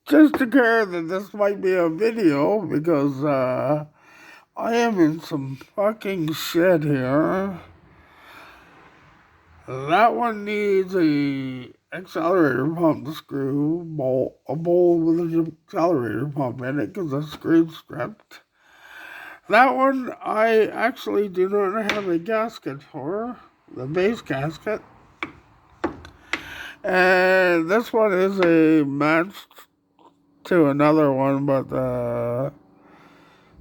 just to care that this might be a video because I am in some fucking shit here. That one needs a accelerator pump screw bolt, a bowl with an accelerator pump in it because the screw's stripped. That one I actually do not have a gasket for, the base gasket. And this one is a match to another one, but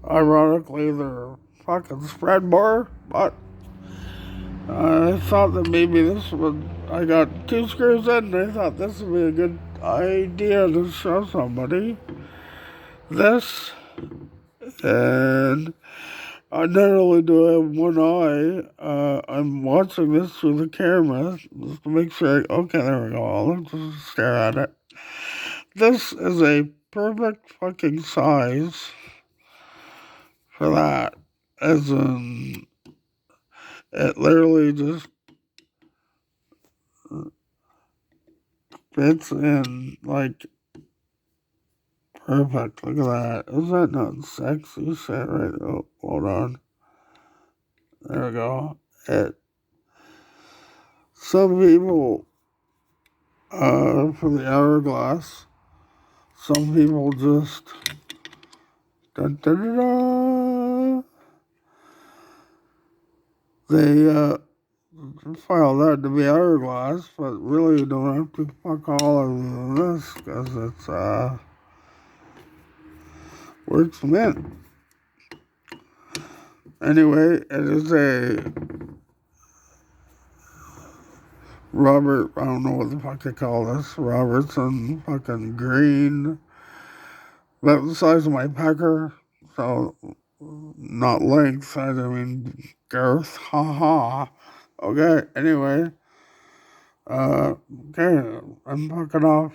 ironically they're fucking spread more. But I thought that maybe this would, I got two screws in, and I thought this would be a good idea to show somebody. This, and not only do I have one eye, I'm watching this through the camera just to make sure. Okay, there we go. Let's just stare at it. This is a perfect fucking size for that. As in, it literally just fits in like perfect. Look at that. Is that not sexy shit right? Oh, hold on. There we go. Some people, for the hourglass, some people just dun, dun, dun, dun, they file that to be hourglass, but really you don't have to fuck all of this because it's works mint. Anyway, it is a Robert, I don't know what the fuck they call this, Robertson fucking green. About the size of my pecker, so not length, I mean girth, haha. Okay, anyway, okay, I'm fucking off.